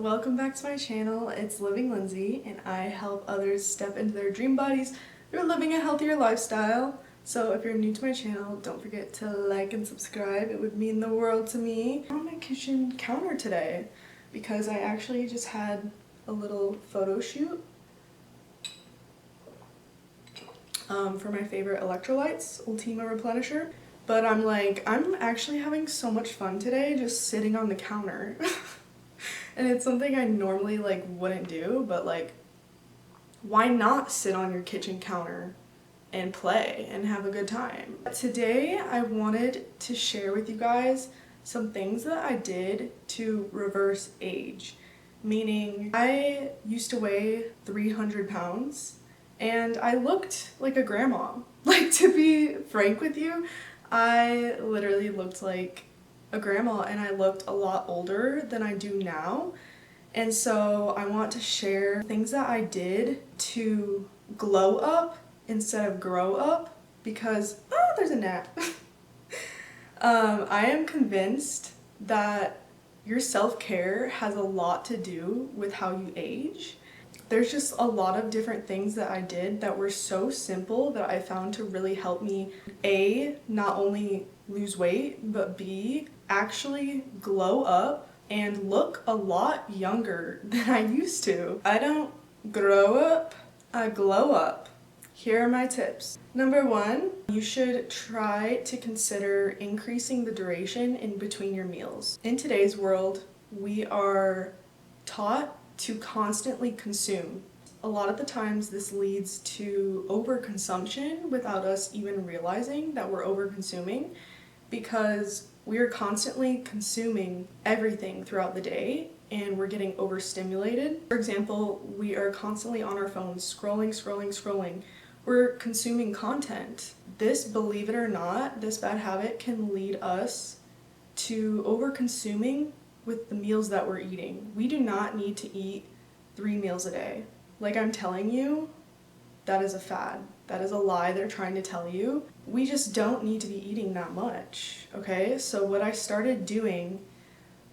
Welcome back to my channel. It's Living Lindsay, and I help others step into their dream bodies through living a healthier lifestyle. So if you're new to my channel, don't forget to like and subscribe. It would mean the world to me. I'm on my kitchen counter today because I actually just had a little photo shoot for my favorite electrolytes, Ultima Replenisher. But I'm actually having so much fun today just sitting on the counter. And it's something I normally wouldn't do, but why not sit on your kitchen counter and play and have a good time? Today I wanted to share with you guys some things that I did to reverse age. Meaning, I used to weigh 300 pounds and I looked like a grandma. To be frank with you, I literally looked like a grandma and I looked a lot older than I do now. And so I want to share things that I did to glow up instead of grow up because, oh, there's a gnat. I am convinced that your self-care has a lot to do with how you age. There's just a lot of different things that I did that were so simple that I found to really help me, A, not only lose weight, but B, actually glow up and look a lot younger than I used to. I don't grow up, I glow up. Here are my tips. Number 1, you should try to consider increasing the duration in between your meals. In today's world, we are taught to constantly consume. A lot of the times this leads to overconsumption without us even realizing that we're overconsuming because we are constantly consuming everything throughout the day and we're getting overstimulated. For example, we are constantly on our phones scrolling. We're consuming content. This, believe it or not, this bad habit can lead us to overconsuming with the meals that we're eating. We do not need to eat 3 meals a day. Like I'm telling you, that is a fad. That is a lie they're trying to tell you. We just don't need to be eating that much, okay? So what I started doing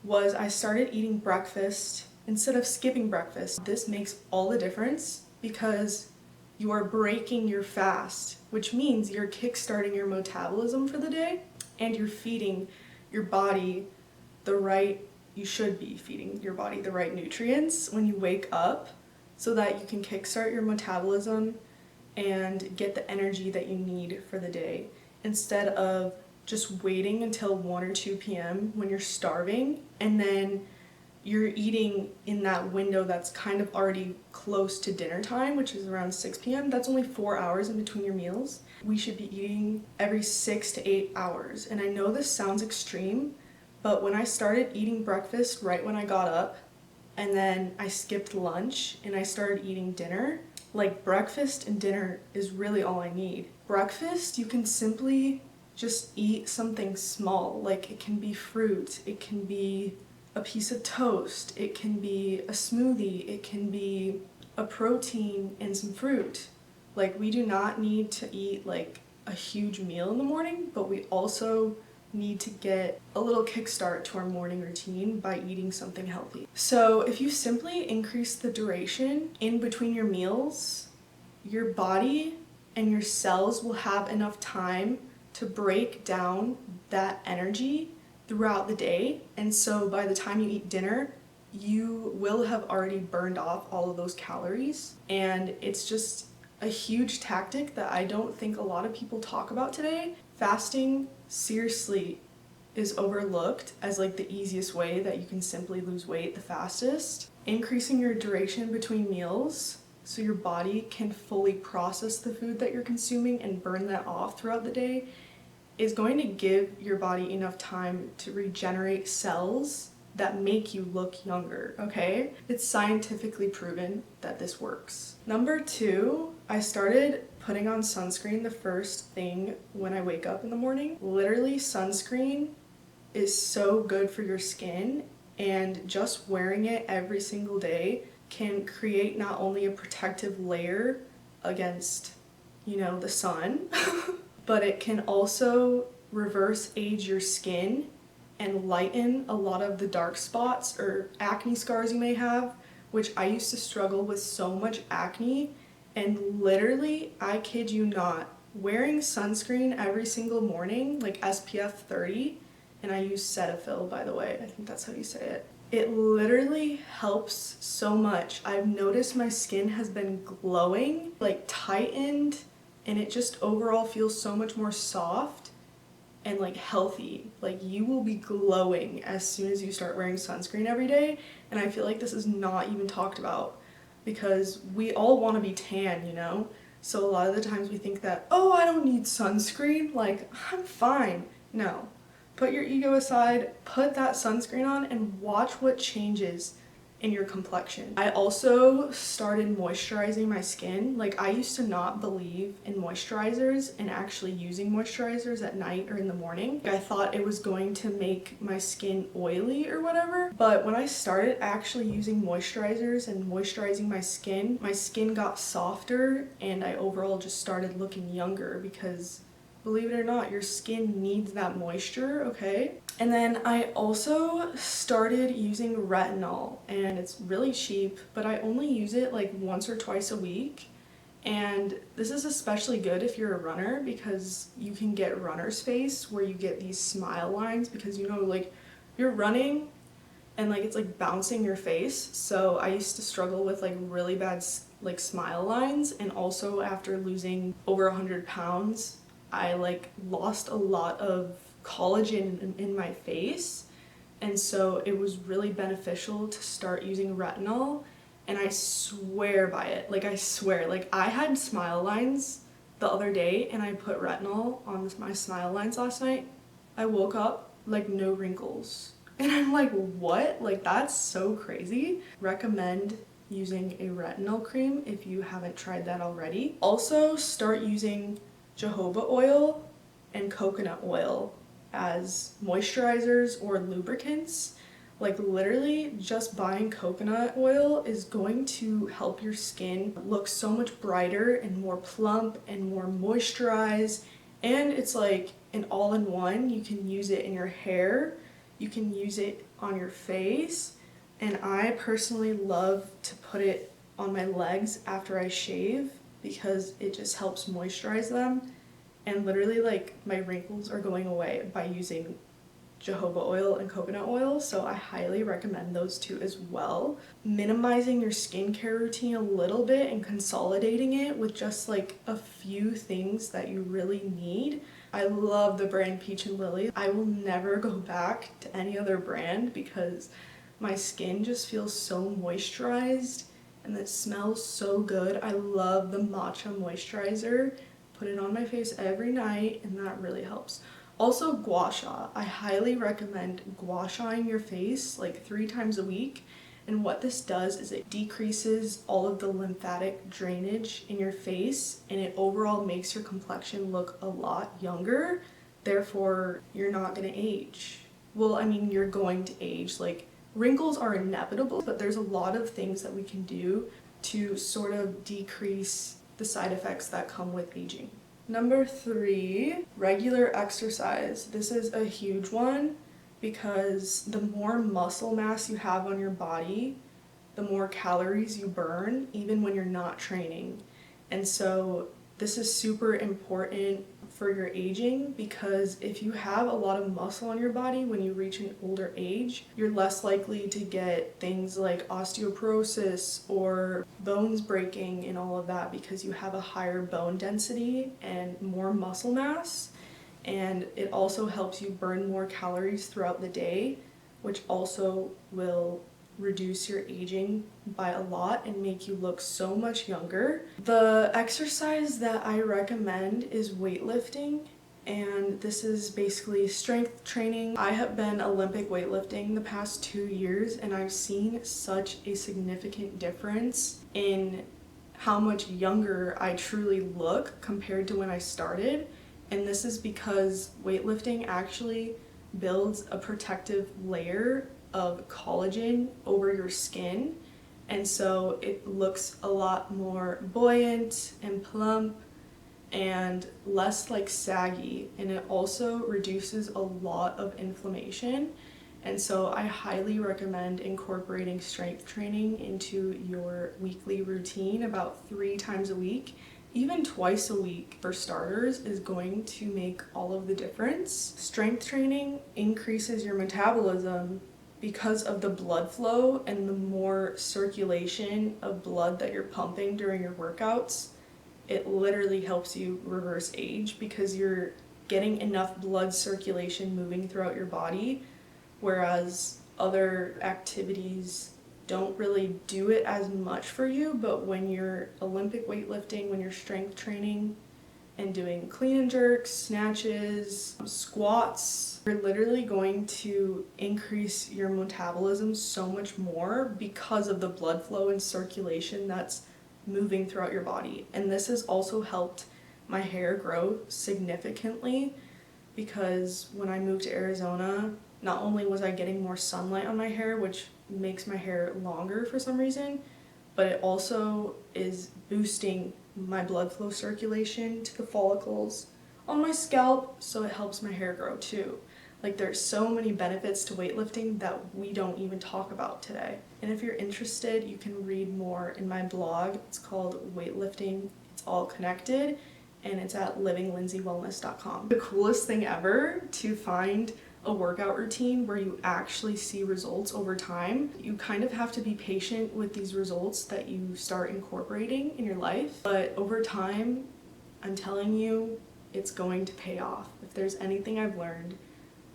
was I started eating breakfast instead of skipping breakfast. This makes all the difference because you are breaking your fast, which means you're kickstarting your metabolism for the day and you're feeding your body you should be feeding your body the right nutrients when you wake up so that you can kickstart your metabolism and get the energy that you need for the day instead of just waiting until 1 or 2 p.m. when you're starving and then you're eating in that window that's kind of already close to dinner time, which is around 6 p.m. That's only 4 hours in between your meals. We should be eating every 6 to 8 hours. And I know this sounds extreme, but when I started eating breakfast right when I got up, and then I skipped lunch and I started eating dinner, breakfast and dinner is really all I need. Breakfast, you can simply just eat something small. It can be fruit, it can be a piece of toast, it can be a smoothie, it can be a protein and some fruit. We do not need to eat a huge meal in the morning, but we also need to get a little kickstart to our morning routine by eating something healthy. So if you simply increase the duration in between your meals, your body and your cells will have enough time to break down that energy throughout the day. And so by the time you eat dinner, you will have already burned off all of those calories. And it's just a huge tactic that I don't think a lot of people talk about today. Fasting seriously is overlooked as the easiest way that you can simply lose weight the fastest. Increasing your duration between meals so your body can fully process the food that you're consuming and burn that off throughout the day is going to give your body enough time to regenerate cells that make you look younger, okay? It's scientifically proven that this works. Number 2, I started putting on sunscreen the first thing when I wake up in the morning. Literally, sunscreen is so good for your skin, and just wearing it every single day can create not only a protective layer against, the sun, but it can also reverse age your skin and lighten a lot of the dark spots or acne scars you may have, which I used to struggle with so much acne. And literally, I kid you not, wearing sunscreen every single morning, like SPF 30, and I use Cetaphil, by the way, I think that's how you say it. It literally helps so much. I've noticed my skin has been glowing, like tightened, and it just overall feels so much more soft and like healthy. Like you will be glowing as soon as you start wearing sunscreen every day. And I feel like this is not even talked about because we all want to be tan, you know? So a lot of the times we think that, oh, I don't need sunscreen, like I'm fine. No. Put your ego aside, put that sunscreen on, and watch what changes in your complexion. I also started moisturizing my skin. Like I used to not believe in moisturizers and actually using moisturizers at night or in the morning. I thought it was going to make my skin oily or whatever. But when I started actually using moisturizers and moisturizing my skin got softer, and I overall just started looking younger because, believe it or not, your skin needs that moisture, okay? And then I also started using retinol, and it's really cheap, but I only use it like once or twice a week. And this is especially good if you're a runner because you can get runner's face, where you get these smile lines because, you know, like you're running and like it's like bouncing your face. So I used to struggle with like really bad like smile lines, and also after losing over 100 pounds, I like lost a lot of collagen in my face, and so it was really beneficial to start using retinol. And I swear by it, like I swear, like I had smile lines the other day and I put retinol on my smile lines last night. I woke up like no wrinkles, and I'm like, what? Like that's so crazy. Recommend using a retinol cream if you haven't tried that already. Also start using jojoba oil and coconut oil as moisturizers or lubricants. Like literally just buying coconut oil is going to help your skin look so much brighter and more plump and more moisturized. And it's like an all-in-one. You can use it in your hair, you can use it on your face, and I personally love to put it on my legs after I shave because it just helps moisturize them. And literally like my wrinkles are going away by using jojoba oil and coconut oil, so I highly recommend those two as well. Minimizing your skincare routine a little bit and consolidating it with just like a few things that you really need. I love the brand Peach and Lily. I will never go back to any other brand because my skin just feels so moisturized and it smells so good. I love the matcha moisturizer. Put it on my face every night and that really helps. Also gua sha. I highly recommend gua shaing your face like 3 times a week. And what this does is it decreases all of the lymphatic drainage in your face, and it overall makes your complexion look a lot younger. Therefore, you're not gonna age. Well, I mean, you're going to age. Like wrinkles are inevitable, but there's a lot of things that we can do to sort of decrease the side effects that come with aging. Number 3, regular exercise. This is a huge one because the more muscle mass you have on your body, the more calories you burn, even when you're not training. And so this is super important for your aging because if you have a lot of muscle on your body when you reach an older age, you're less likely to get things like osteoporosis or bones breaking and all of that because you have a higher bone density and more muscle mass. And it also helps you burn more calories throughout the day, which also will reduce your aging by a lot and make you look so much younger. The exercise that I recommend is weightlifting, and this is basically strength training. I have been Olympic weightlifting the past 2 years, and I've seen such a significant difference in how much younger I truly look compared to when I started. And this is because weightlifting actually builds a protective layer of collagen over your skin, and so it looks a lot more buoyant and plump, and less like saggy, and it also reduces a lot of inflammation. And so I highly recommend incorporating strength training into your weekly routine about 3 times a week. Even twice a week for starters is going to make all of the difference. Strength training increases your metabolism because of the blood flow and the more circulation of blood that you're pumping during your workouts. It literally helps you reverse age because you're getting enough blood circulation moving throughout your body, whereas other activities don't really do it as much for you. But when you're Olympic weightlifting, when you're strength training and doing clean and jerks, snatches, squats, you're literally going to increase your metabolism so much more because of the blood flow and circulation that's moving throughout your body. And this has also helped my hair grow significantly, because when I moved to Arizona, not only was I getting more sunlight on my hair, which makes my hair longer for some reason, but it also is boosting my blood flow circulation to the follicles on my scalp, so it helps my hair grow too. Like, there's so many benefits to weightlifting that we don't even talk about today. And if you're interested, you can read more in my blog. It's called Weightlifting It's All Connected, and it's at livinglindsay.wellness.com. The coolest thing ever to find a workout routine where you actually see results over time. You kind of have to be patient with these results that you start incorporating in your life, but over time, I'm telling you, it's going to pay off. If there's anything I've learned,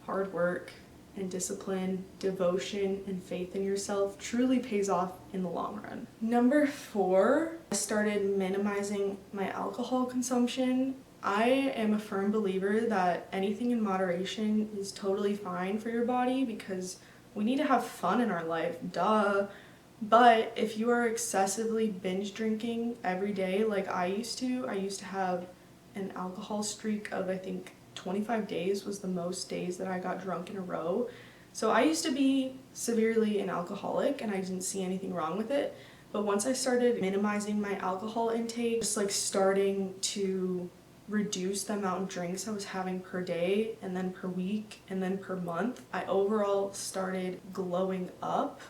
hard work and discipline, devotion, and faith in yourself truly pays off in the long run. Number 4, I started minimizing my alcohol consumption. I am a firm believer that anything in moderation is totally fine for your body, because we need to have fun in our life, duh. But if you are excessively binge drinking every day like I used to have an alcohol streak of, I think, 25 days was the most days that I got drunk in a row. So I used to be severely an alcoholic and I didn't see anything wrong with it. But once I started minimizing my alcohol intake, just like starting to reduce the amount of drinks I was having per day, and then per week, and then per month, I overall started glowing up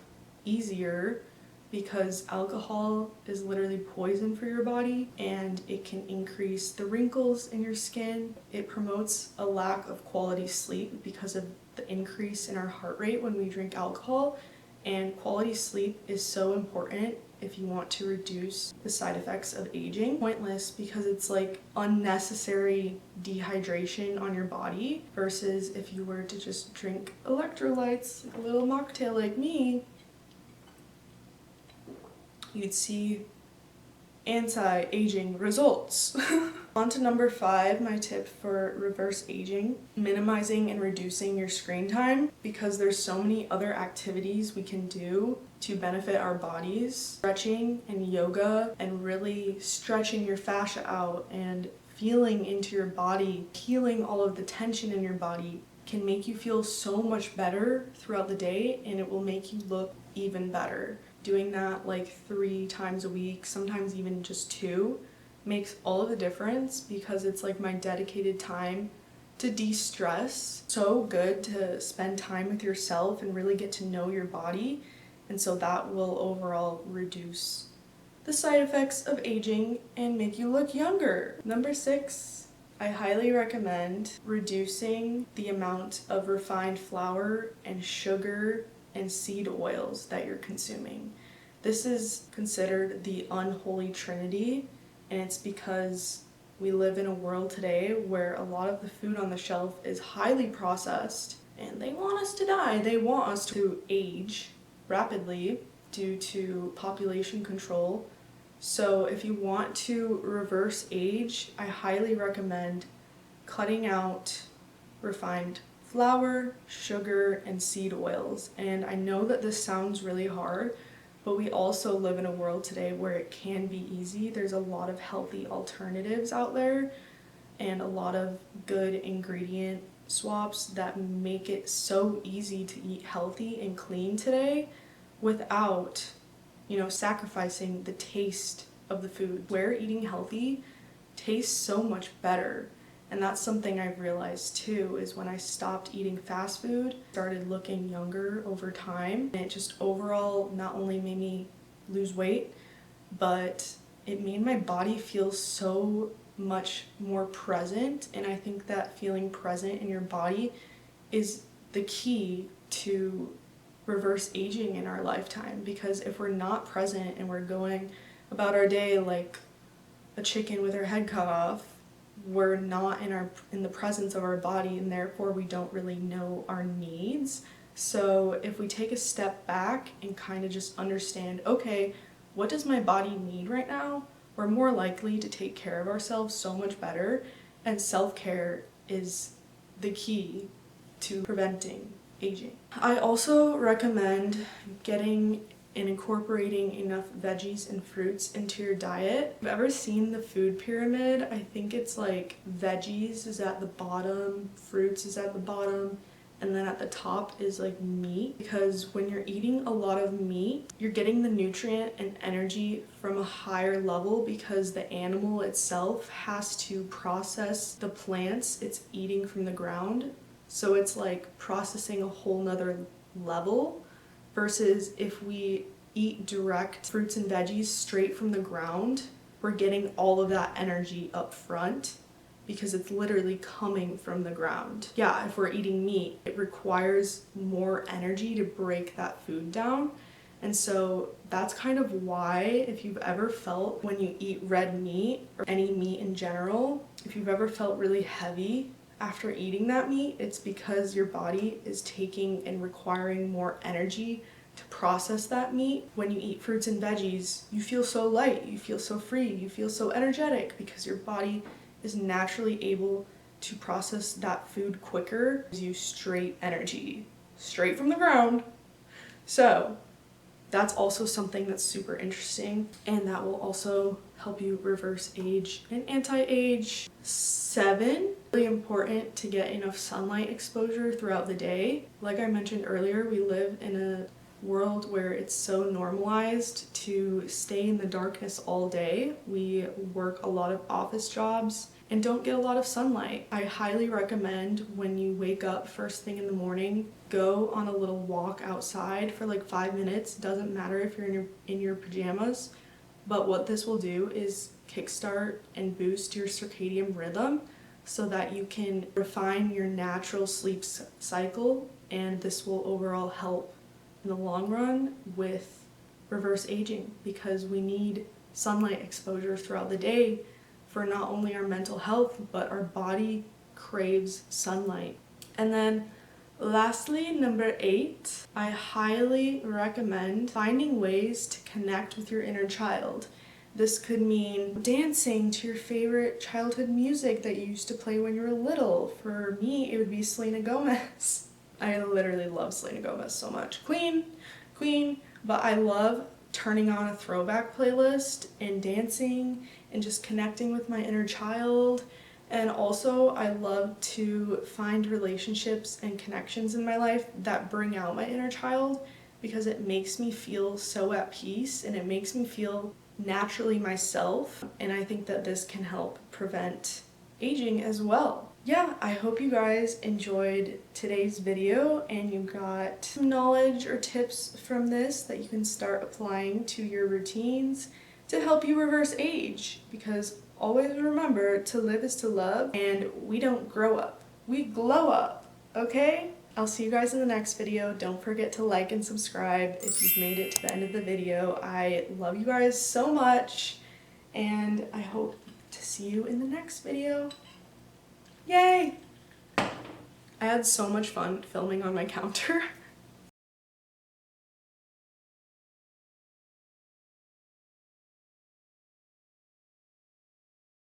easier, because alcohol is literally poison for your body and it can increase the wrinkles in your skin. It promotes a lack of quality sleep because of the increase in our heart rate when we drink alcohol, and quality sleep is so important if you want to reduce the side effects of aging. Pointless, because it's like unnecessary dehydration on your body, versus if you were to just drink electrolytes, a little mocktail like me, you'd see anti-aging results. On to number 5, my tip for reverse aging: minimizing and reducing your screen time, because there's so many other activities we can do to benefit our bodies. Stretching and yoga, and really stretching your fascia out and feeling into your body, healing all of the tension in your body, can make you feel so much better throughout the day, and it will make you look even better. Doing that like 3 times a week, sometimes even just 2, makes all of the difference, because it's like my dedicated time to de-stress. So good to spend time with yourself and really get to know your body, and so that will overall reduce the side effects of aging and make you look younger. Number 6, I highly recommend reducing the amount of refined flour and sugar and seed oils that you're consuming. This is considered the unholy trinity, and it's because we live in a world today where a lot of the food on the shelf is highly processed, and they want us to die. They want us to age rapidly due to population control. So if you want to reverse age, I highly recommend cutting out refined flour, sugar, and seed oils. And I know that this sounds really hard, but we also live in a world today where it can be easy. There's a lot of healthy alternatives out there and a lot of good ingredient swaps that make it so easy to eat healthy and clean today without, sacrificing the taste of the food. Where eating healthy tastes so much better. And that's something I've realized too, is when I stopped eating fast food, started looking younger over time, and it just overall not only made me lose weight, but it made my body feel so much more present. And I think that feeling present in your body is the key to reverse aging in our lifetime, because if we're not present and we're going about our day like a chicken with her head cut off, we're not in the presence of our body, and therefore we don't really know our needs. So if we take a step back and kind of just understand, okay, what does my body need right now, we're more likely to take care of ourselves so much better. And self-care is the key to preventing aging. I also recommend getting and incorporating enough veggies and fruits into your diet. If you've ever seen the food pyramid, I think it's like veggies is at the bottom, fruits is at the bottom, and then at the top is like meat. Because when you're eating a lot of meat, you're getting the nutrient and energy from a higher level, because the animal itself has to process the plants it's eating from the ground. So it's like processing a whole nother level, versus if we eat direct fruits and veggies straight from the ground, we're getting all of that energy up front because it's literally coming from the ground. Yeah, if we're eating meat, it requires more energy to break that food down. And so that's kind of why, if you've ever felt when you eat red meat or any meat in general, if you've ever felt really heavy after eating that meat, it's because your body is taking and requiring more energy to process that meat. When you eat fruits and veggies, you feel so light, you feel so free, you feel so energetic, because your body is naturally able to process that food quicker. It gives you straight energy, straight from the ground. So that's also something that's super interesting, and that will also help you reverse age and anti-age. 7, really important to get enough sunlight exposure throughout the day. Like I mentioned earlier, we live in a world where it's so normalized to stay in the darkness all day. We work a lot of office jobs and don't get a lot of sunlight. I highly recommend, when you wake up first thing in the morning, go on a little walk outside for like 5 minutes. Doesn't matter if you're in your pajamas, but what this will do is kickstart and boost your circadian rhythm so that you can refine your natural sleep cycle, and this will overall help in the long run with reverse aging, because we need sunlight exposure throughout the day for not only our mental health, but our body craves sunlight. And then lastly, number 8, I highly recommend finding ways to connect with your inner child. This could mean dancing to your favorite childhood music that you used to play when you were little. For me, it would be Selena Gomez. I literally love Selena Gomez so much. Queen, but I love turning on a throwback playlist and dancing and just connecting with my inner child. And also, I love to find relationships and connections in my life that bring out my inner child, because it makes me feel so at peace and it makes me feel naturally myself. And I think that this can help prevent aging as well. Yeah, I hope you guys enjoyed today's video and you got some knowledge or tips from this that you can start applying to your routines to help you reverse age. Because always remember, to live is to love, and we don't grow up, we glow up, okay? I'll see you guys in the next video. Don't forget to like and subscribe if you've made it to the end of the video. I love you guys so much, and I hope to see you in the next video. Yay! I had so much fun filming on my counter.